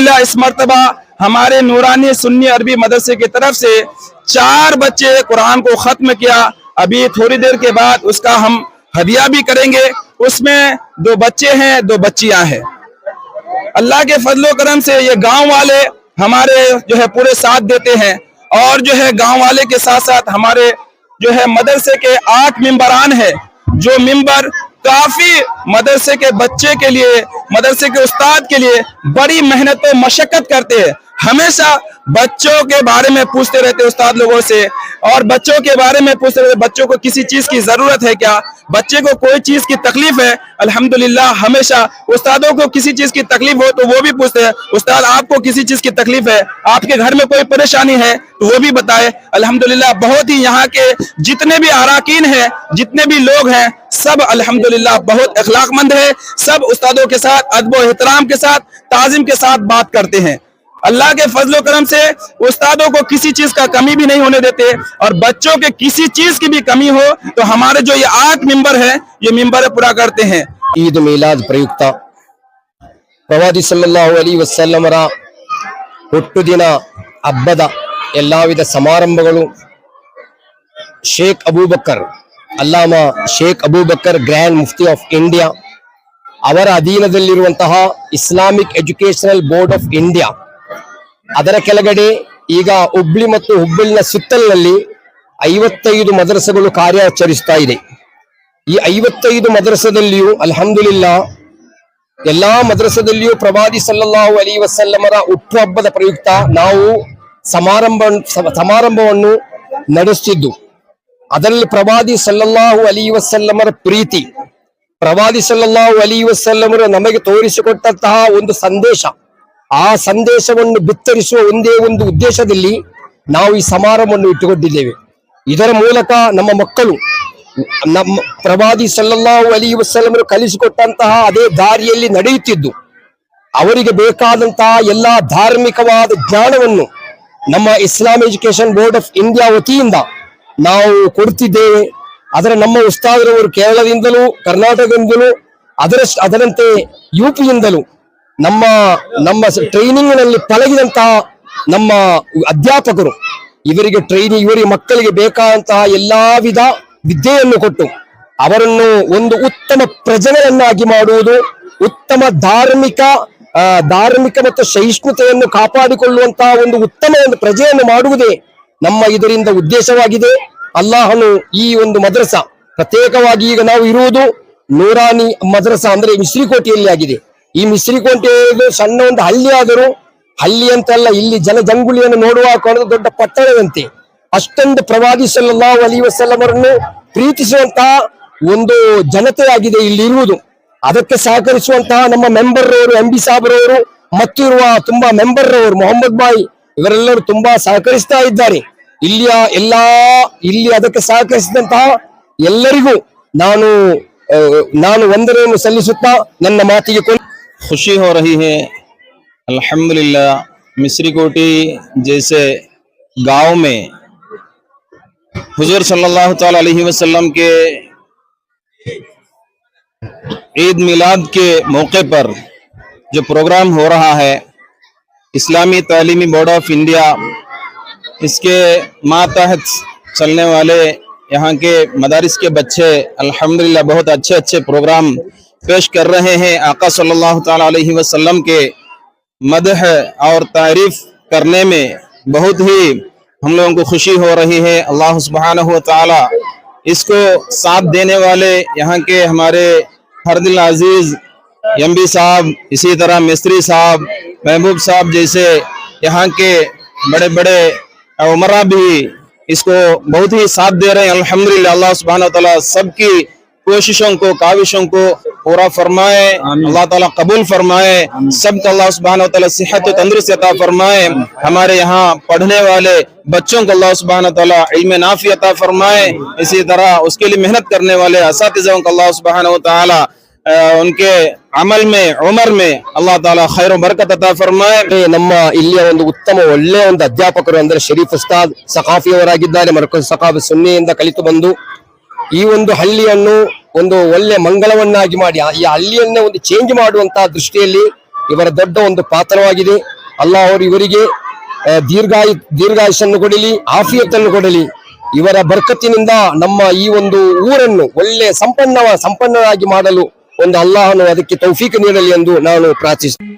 अल्हम्दुलिल्लाह इस मर्तबा हमारे नूरानी सुन्नी अरबी मदरसे की तरफ से 4 बच्चे कुरान को खत्म किया। अभी थोड़ी देर के बाद उसका हम हदिया भी करेंगे। उसमें 2 बच्चे हैं, 2 बच्चियां हैं। अल्लाह के फजलो करम से ये गांव वाले हमारे जो है पूरे साथ देते हैं और जो है गांव वाले के साथ साथ हमारे जो है मदरसे के 8 मेंबरान हैं, जो मेंबर काफी मदरसे के बच्चे के लिए, मदरसे के उस्ताद के लिए बड़ी मेहनत और मशक्कत करते हैं। हमेशा बच्चों के बारे में पूछते रहते उस्ताद लोगों से और बच्चों के बारे में पूछते रहते, बच्चों को किसी चीज की जरूरत है क्या, बच्चे को कोई चीज की तकलीफ है। अल्हम्दुलिल्लाह हमेशा उस्तादों को किसी चीज की तकलीफ हो तो वो भी पूछते हैं, उस्ताद आपको किसी चीज की तकलीफ है, आपके घर में कोई परेशानी है तो वो भी बताए। अल्हम्दुलिल्लाह बहुत ही यहाँ के जितने भी अराकीन हैं, जितने भी लोग हैं, सब अल्हम्दुलिल्लाह बहुत अखलाकमंद है। सब उस्तादों के साथ अदब और एहतराम के साथ, ताज़ीम के साथ बात करते हैं। अल्लाह के फजलो करम से उस्तादों को किसी चीज का कमी भी नहीं होने देते और बच्चों के किसी चीज की भी कमी हो तो हमारे जो ये 8 मेंबर हैं, ये मेंबर पूरा करते हैं। ಈದ್ ಮಿಲಾದ್ ಪ್ರಯುಕ್ತ ಪ್ರವಾದಿ ಸಲ್ಲಲ್ಲಾಹು ಅಲೈಹಿ ವಸಲ್ಲಮರ ಹುಟ್ಟುದಿನ ಹಬ್ಬದ ಎಲ್ಲಾ ವಿಧ ಸಮಾರಂಭಗಳು Sheikh Abubakar Allama Sheikh Abubakar grand mufti of India ಅವರ ಅಧೀನದಲ್ಲಿರುವಂತಹ Islamic educational board of India ಅದರ ಕೆಳಗಡೆ ಈಗ ಹುಬ್ಳಿ ಮತ್ತು ಹುಬ್ಬಳ್ಳಿನ ಸುತ್ತಲಿನಲ್ಲಿ 55 ಮದರಸಗಳು ಕಾರ್ಯಾಚರಿಸ್ತಾ ಇದೆ। ಈ 55 ಮದರಸದಲ್ಲಿಯೂ ಅಲ್ಹಮ್ದುಲಿಲ್ಲಾ ಎಲ್ಲಾ ಮದರಸದಲ್ಲಿಯೂ ಪ್ರವಾದಿ ಸಲ್ಲಲ್ಲಾಹು ಅಲೈಹಿ ವಸಲ್ಲಮರ ಹುಟ್ಟುಹಬ್ಬದ ಪ್ರಯುಕ್ತ ನಾವು ಸಮಾರಂಭವನ್ನು ನಡೆಸುತ್ತಿದ್ದು, ಅದರಲ್ಲಿ ಪ್ರವಾದಿ ಸಲ್ಲಲ್ಲಾಹು ಅಲೈಹಿ ವಸಲ್ಲಮರ ಪ್ರೀತಿ, ಪ್ರವಾದಿ ಸಲ್ಲಲ್ಲಾಹು ಅಲೈಹಿ ವಸಲ್ಲಮರು ನಮಗೆ ತೋರಿಸಿಕೊಟ್ಟಂತಹ ಒಂದು ಸಂದೇಶ, ಆ ಸಂದೇಶವನ್ನು ಬಿತ್ತರಿಸುವ ಒಂದೇ ಒಂದು ಉದ್ದೇಶದಲ್ಲಿ ನಾವು ಈ ಸಮಾರಂಭವನ್ನು ಇಟ್ಟುಕೊಂಡಿದ್ದೇವೆ। ಇದರ ಮೂಲಕ ನಮ್ಮ ಮಕ್ಕಳು ನಮ್ಮ ಪ್ರವಾದಿ ಸಲ್ಲಲ್ಲಾಹು ಅಲೈಹಿ ವಸಲ್ಲಮರು ಕಲಿಸಿಕೊಟ್ಟಂತಹ ಅದೇ ದಾರಿಯಲ್ಲಿ ನಡೆಯುತ್ತಿದ್ದು, ಅವರಿಗೆ ಬೇಕಾದಂತಹ ಎಲ್ಲಾ ಧಾರ್ಮಿಕವಾದ ಜ್ಞಾನವನ್ನು ನಮ್ಮ ಇಸ್ಲಾಂ ಎಜುಕೇಶನ್ ಬೋರ್ಡ್ ಆಫ್ ಇಂಡಿಯಾ ವತಿಯಿಂದ ನಾವು ಕೊಡ್ತಿದ್ದೇವೆ। ಅದರ ನಮ್ಮ ಉಸ್ತಾದರವರು ಕೇರಳದಿಂದಲೂ, ಕರ್ನಾಟಕದಿಂದಲೂ, ಅದರಂತೆ ಯುಪಿಯಿಂದಲೂ ನಮ್ಮ ಟ್ರೈನಿಂಗ್ ನಲ್ಲಿ ಪಳಗಿದಂತಹ ನಮ್ಮ ಅಧ್ಯಾಪಕರು ಇವರಿಗೆ ಮಕ್ಕಳಿಗೆ ಬೇಕಾದಂತಹ ಎಲ್ಲಾ ವಿಧ ವಿದ್ಯೆಯನ್ನು ಕೊಟ್ಟು ಅವರನ್ನು ಒಂದು ಉತ್ತಮ ಪ್ರಜೆಗಳನ್ನಾಗಿ ಮಾಡುವುದು, ಉತ್ತಮ ಧಾರ್ಮಿಕ ಮತ್ತು ಸಹಿಷ್ಣುತೆಯನ್ನು ಕಾಪಾಡಿಕೊಳ್ಳುವಂತಹ ಒಂದು ಉತ್ತಮ ಒಂದು ಪ್ರಜೆಯನ್ನು ಮಾಡುವುದೇ ನಮ್ಮ ಇದರಿಂದ ಉದ್ದೇಶವಾಗಿದೆ। ಅಲ್ಲಾಹನು ಈ ಒಂದು ಮದ್ರಸ ಪ್ರತ್ಯೇಕವಾಗಿ ಈಗ ನಾವು ಇರುವುದು ನೂರಾನಿ ಮದ್ರಸ ಅಂದ್ರೆ ಮಿಸ್ರಿಕೋಟೆಯಲ್ಲಿ ಆಗಿದೆ। ಈ ಮಿಸ್ರಿಕೋಟೆ ಸಣ್ಣ ಒಂದು ಹಳ್ಳಿ ಆದರೂ ಹಳ್ಳಿ ಅಂತಲ್ಲ, ಇಲ್ಲಿ ಜನಜಂಗುಳಿಯನ್ನು ನೋಡುವ ದೊಡ್ಡ ಪಟ್ಟಣದಂತೆ ಅಷ್ಟೊಂದು ಪ್ರವಾದಿ ಸಲ್ಲಲ್ಲಾಹು ಅಲೈಹಿ ವಸಲ್ಲಮರನ್ನು ಪ್ರೀತಿಸುವಂತಹ ಒಂದು ಜನತೆಯಾಗಿದೆ ಇಲ್ಲಿ ಇರುವುದು। ಅದಕ್ಕೆ ಸಹಕರಿಸುವಂತಹ ನಮ್ಮ ಮೆಂಬರ್ ರವರು, MB ಸಾಬ್ರವರು ಮತ್ತು ಇರುವ ತುಂಬಾ ಮೆಂಬರ್ ರವರು ಮೊಹಮ್ಮದ್ ಬಾಯಿ ಇವರೆಲ್ಲರೂ ತುಂಬಾ ಸಹಕರಿಸ್ತಾ ಇದ್ದಾರೆ। ಇಲ್ಲಿ ಅದಕ್ಕೆ ಸಹಕರಿಸಿದಂತಹ ಎಲ್ಲರಿಗೂ ನಾನು ವಂದನೆಯನ್ನು ಸಲ್ಲಿಸುತ್ತಾ ನನ್ನ ಮಾತಿಗೆ खुशी हो रही है। अल्हम्दुलिल्लाह मिस्रीकोटी जैसे गांव में हुजूर सल्लल्लाहु ताला अलैहि वसल्लम के ईद मिलाद के मौके पर जो प्रोग्राम हो रहा है, इस्लामी तालीमी बोर्ड ऑफ इंडिया इसके मातहत चलने वाले यहाँ के मदारिस के बच्चे अल्हम्दुलिल्लाह बहुत अच्छे प्रोग्राम पेश कर रहे हैं। आका सल्लल्लाहु ताला अलैहि वसल्लम के मदह और तारीफ करने में बहुत ही हम लोगों को खुशी हो रही है। अल्लाह सुब्हानहु व तआला इसको साथ देने वाले यहाँ के हमारे फर्दिल अजीज MB साहब, इसी तरह मिस्त्री साहब, महबूब साहब जैसे यहाँ के बड़े बड़े उमरा भी इसको बहुत ही साथ दे रहे हैं। अल्हम्दुलिल्लाह अल्लाह सुब्हानहु व तआला सबकी कोशिशों को, काविशों को पूरा फरमाए, अल्लाह ताला कबूल फरमाए, सबको अल्लाह सुब्हानहु व तआला सेहत और तंदुरुस्ती अता फरमाए। हमारे यहाँ पढ़ने वाले बच्चों को अल्लाह सुब्हानहु व तआला इल्म नाफी अता फरमाए। इसी तरह उसके लिए मेहनत करने वाले असातिज़ों को अल्लाह सुब्हानहु व तआला उनके अमल में, उमर में अल्लाह ताला खैर बरकत अता फरमाए। ನಮ್ಮ ಇಲ್ಲಿಯ ಒಂದು ಉತ್ತಮ ಒಳ್ಳೆಯ ಒಂದು ಅಧ್ಯಾಪಕರು ಅಂದ್ರೆ ಶರೀಫ್ ಉಸ್ತಾದ್ ಸಖಾಫಿಯವರಾಗಿದ್ದಾರೆ। ಮರ್ಕಜ್ ಸಖಾಫಿ ಸುನ್ನಿಯಿಂದ ಕಲಿತು ಬಂದು ಈ ಒಂದು ಹಳ್ಳಿಯನ್ನು ಒಂದು ಒಳ್ಳೆ ಮಂಗಳವನ್ನಾಗಿ ಮಾಡಿ ಈ ಹಳ್ಳಿಯನ್ನೇ ಒಂದು ಚೇಂಜ್ ಮಾಡುವಂತಹ ದೃಷ್ಟಿಯಲ್ಲಿ ಇವರ ದೊಡ್ಡ ಒಂದು ಪಾತ್ರವಾಗಿದೆ. ಅಲ್ಲಾಹ್ ಅವರು ಇವರಿಗೆ ದೀರ್ಘಾಯುಷನ್ನು ಕೊಡಲಿ, ಆಫಿಯತ್ತನ್ನು ಕೊಡಲಿ. ಇವರ ಬರ್ಕತ್ತಿನಿಂದ ನಮ್ಮ ಈ ಒಂದು ಊರನ್ನು ಒಳ್ಳೆ ಸಂಪನ್ನವಾಗಿ ಮಾಡಲು ಒಂದು ಅಲ್ಲಾಹನು ಅದಕ್ಕೆ ತೌಫೀಕ್ ನೀಡಲಿ ಎಂದು ನಾನು ಪ್ರಾರ್ಥಿಸುತ್ತೇನೆ.